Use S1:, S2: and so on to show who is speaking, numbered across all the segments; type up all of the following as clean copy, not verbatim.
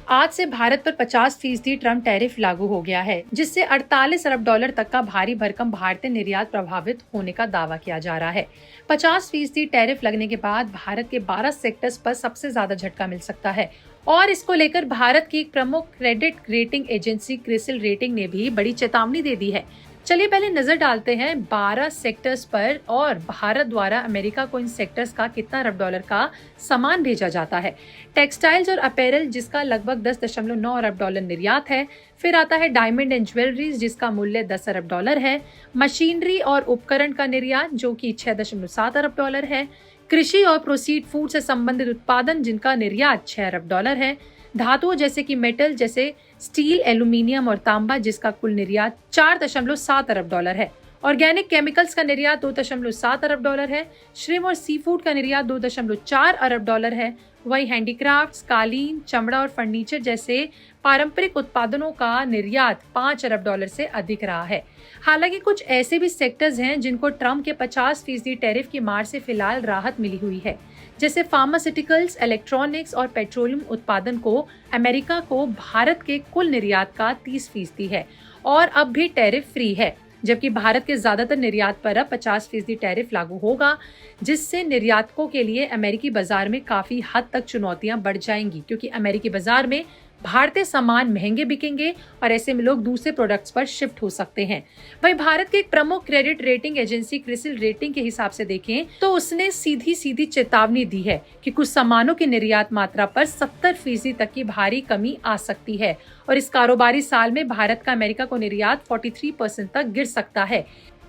S1: आज से भारत पर 50% ट्रम्प टैरिफ लागू हो गया है, जिससे 48 अरब डॉलर तक का भारी भरकम भारतीय निर्यात प्रभावित होने का दावा किया जा रहा है। 50% टैरिफ लगने के बाद भारत के 12 सेक्टर्स पर सबसे ज्यादा झटका मिल सकता है और इसको लेकर भारत की एक प्रमुख credit rating agency CRISIL rating ने भी बड़ी चेतावनी दे दी है। चलिए पहले नजर डालते हैं 12 सेक्टर्स पर और भारत द्वारा अमेरिका को इन सेक्टर्स का कितना अरब डॉलर का सामान भेजा जाता है। टेक्सटाइल्स और अपैरल जिसका लगभग 10.9 अरब डॉलर निर्यात है। फिर आता है डायमंड एंड ज्वेलरीज जिसका मूल्य 10 अरब डॉलर है। मशीनरी और उपकरण का निर्यात जो कि 6.7 अरब डॉलर है। कृषि और प्रोसीड फूड से संबंधित उत्पादन जिनका निर्यात 6 अरब डॉलर है। धातुओं जैसे कि मेटल जैसे स्टील, एल्यूमिनियम और तांबा जिसका कुल निर्यात 4.7 अरब डॉलर है। ऑर्गेनिक केमिकल्स का निर्यात 2.7 अरब डॉलर है। श्रिम और सी फूड का निर्यात 2.4 अरब डॉलर है। वही हैंडीक्राफ्ट्स, कालीन, चमड़ा और फर्नीचर जैसे पारंपरिक उत्पादनों का निर्यात 5 अरब डॉलर से अधिक रहा है। हालांकि कुछ ऐसे भी सेक्टर्स हैं जिनको ट्रम्प के 50% टैरिफ की मार से फिलहाल राहत मिली हुई है, जैसे फार्मास्यूटिकल्स, इलेक्ट्रॉनिक्स और पेट्रोलियम उत्पादन को अमेरिका को भारत के कुल निर्यात का 30% है और अब भी टैरिफ फ्री है, जबकि भारत के ज्यादातर निर्यात पर अब 50% टैरिफ लागू होगा, जिससे निर्यातकों के लिए अमेरिकी बाजार में काफी हद तक चुनौतियां बढ़ जाएंगी, क्योंकि अमेरिकी बाजार में भारतीय सामान महंगे बिकेंगे और ऐसे में लोग दूसरे प्रोडक्ट्स पर शिफ्ट हो सकते हैं। वहीं भारत के एक प्रमुख credit rating agency CRISIL rating के हिसाब से देखें तो उसने सीधी चेतावनी दी है कि कुछ सामानों की निर्यात मात्रा पर 70% तक की भारी कमी आ सकती है और इस कारोबारी साल में भारत का अमेरिका को निर्यात 43% तक गिर सकता है।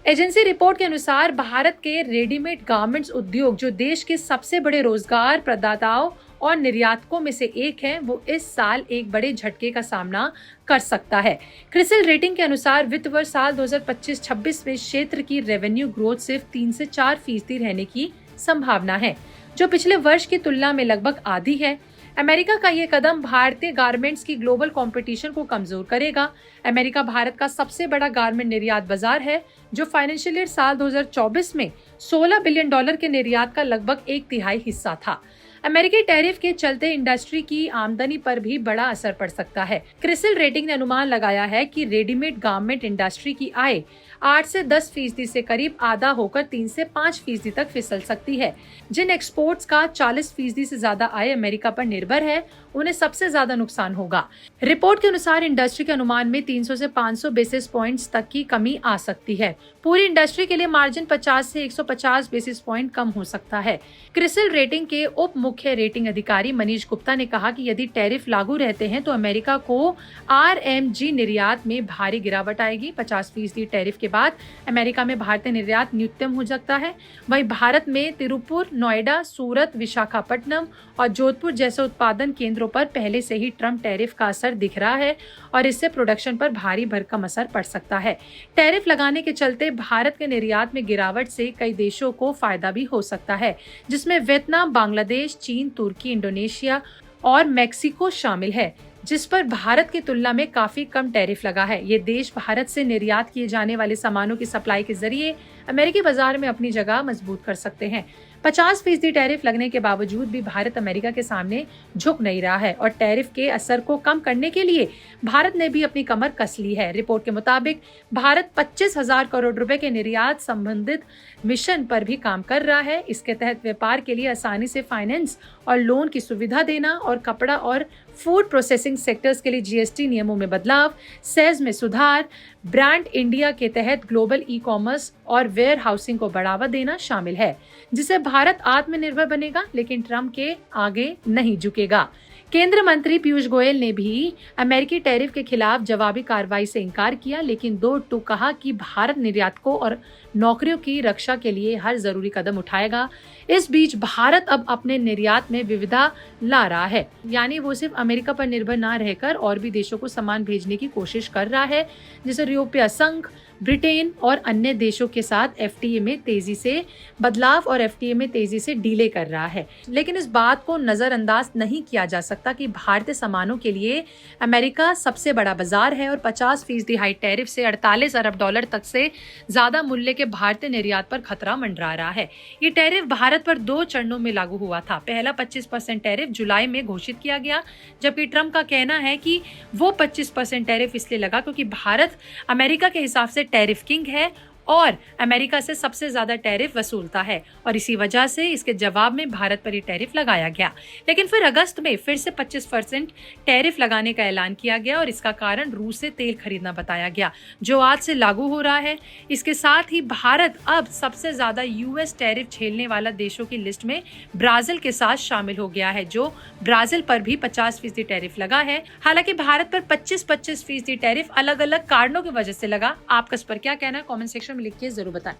S1: एजेंसी रिपोर्ट के अनुसार भारत के रेडीमेड गारमेंट्स उद्योग जो देश के सबसे बड़े रोजगार प्रदाताओं और निर्यातकों में से एक है, वो इस साल एक बड़े झटके का सामना कर सकता है। क्रिसिल रेटिंग के अनुसार वित्त वर्ष साल 2025-26 में क्षेत्र की रेवेन्यू ग्रोथ सिर्फ 3 से 4% रहने की संभावना है, जो पिछले वर्ष की तुलना में लगभग आधी है। अमेरिका का ये कदम भारतीय गारमेंट्स की ग्लोबल कंपटीशन को कमजोर करेगा। अमेरिका भारत का सबसे बड़ा गारमेंट निर्यात बाजार है, जो फाइनेंशियल ईयर साल 2024 में 16 बिलियन डॉलर के निर्यात का लगभग 1/3 हिस्सा था। अमेरिकी टैरिफ के चलते इंडस्ट्री की आमदनी पर भी बड़ा असर पड़ सकता है। क्रिसिल रेटिंग ने अनुमान लगाया है कि रेडीमेड गारमेंट इंडस्ट्री की आय 8 से 10% से करीब आधा होकर 3 से 5% तक फिसल सकती है। जिन एक्सपोर्ट्स का 40% से ज्यादा आय अमेरिका पर निर्भर है, उन्हें सबसे ज्यादा नुकसान होगा। रिपोर्ट के अनुसार इंडस्ट्री के अनुमान में 300 से 500 बेसिस पॉइंट्स तक की कमी आ सकती है। पूरी इंडस्ट्री के लिए मार्जिन 50 से 150 बेसिस पॉइंट कम हो सकता है। क्रिसिल रेटिंग के उप मुख्य रेटिंग अधिकारी मनीष गुप्ता ने कहा कि यदि टैरिफ लागू रहते हैं तो अमेरिका को RMG निर्यात में भारी गिरावट आएगी। 50% टैरिफ के बाद अमेरिका में भारतीय निर्यात न्यूनतम हो सकता है। वहीं भारत में तिरुपुर, नोएडा, सूरत, विशाखापट्टनम और जोधपुर जैसे उत्पादन केंद्रों पर पहले से ही ट्रम्प टैरिफ का असर दिख रहा है और इससे प्रोडक्शन पर भारी भरकम असर पड़ सकता है। टैरिफ लगाने के चलते भारत के निर्यात में गिरावट से कई देशों को फायदा भी हो सकता है, जिसमें वियतनाम, बांग्लादेश, चीन, तुर्की, इंडोनेशिया और मेक्सिको शामिल है, जिस पर भारत की तुलना में काफी कम टैरिफ लगा है। ये देश भारत से निर्यात किए जाने वाले सामानों की सप्लाई के जरिए अमेरिकी बाजार में अपनी जगह मजबूत कर सकते हैं। 50% टैरिफ लगने के बावजूद भी भारत अमेरिका के सामने झुक नहीं रहा है और टैरिफ के असर को कम करने के लिए भारत ने भी अपनी कमर कस ली है। रिपोर्ट के मुताबिक भारत 25,000 करोड़ रुपए के निर्यात संबंधित मिशन पर भी काम कर रहा है। इसके तहत व्यापार के लिए आसानी से फाइनेंस और लोन की सुविधा देना और कपड़ा और फूड प्रोसेसिंग सेक्टर्स के लिए GST नियमों में बदलाव, सेज में सुधार, ब्रांड इंडिया के तहत ग्लोबल ई-कॉमर्स और वेयर हाउसिंग को बढ़ावा देना शामिल है, जिससे भारत आत्मनिर्भर बनेगा लेकिन ट्रम्प के आगे नहीं झुकेगा। केंद्रीय मंत्री पीयूष गोयल ने भी अमेरिकी टैरिफ के खिलाफ जवाबी कार्रवाई से इनकार किया, लेकिन दो टूक कहा कि भारत निर्यातकों और नौकरियों की रक्षा के लिए हर जरूरी कदम उठाएगा। इस बीच भारत अब अपने निर्यात में विविधता ला रहा है, यानी वो सिर्फ अमेरिका पर निर्भर न रहकर और भी देशों को सामान भेजने की कोशिश कर रहा है, जैसे यूरोपीय संघ, ब्रिटेन और अन्य देशों के साथ एफटीए में तेजी से बदलाव और एफटीए में तेजी से डीले कर रहा है। लेकिन इस बात को नजरअंदाज नहीं किया जा सकता कि भारतीय सामानों के लिए अमेरिका सबसे बड़ा बाजार है और 50% हाई टैरिफ से 48 अरब डॉलर तक से ज्यादा मूल्य के भारतीय निर्यात पर खतरा मंडरा रहा है। ये टैरिफ भारत पर 2 चरणों में लागू हुआ था। पहला 25% टैरिफ जुलाई में घोषित किया गया, जबकि ट्रंप का कहना है कि वो 25% टैरिफ इसलिए लगा क्योंकि भारत अमेरिका के हिसाब से टैरिफ किंग है और अमेरिका से सबसे ज्यादा टैरिफ वसूलता है और इसी वजह से इसके जवाब में भारत पर ये टैरिफ लगाया गया। लेकिन फिर अगस्त में फिर से 25% टैरिफ लगाने का ऐलान किया गया और इसका कारण रूस से तेल खरीदना बताया गया, जो आज से लागू हो रहा है। इसके साथ ही भारत अब सबसे ज्यादा यूएस टैरिफ झेलने वाला देशों की लिस्ट में ब्राजील के साथ शामिल हो गया है, जो ब्राजील पर भी 50% टैरिफ लगा है। हालांकि भारत पर 25% टैरिफ अलग अलग कारणों की वजह से लगा। आपका इस पर क्या कहना है? कॉमेंट सेक्शन में लिख के जरूर बताएं।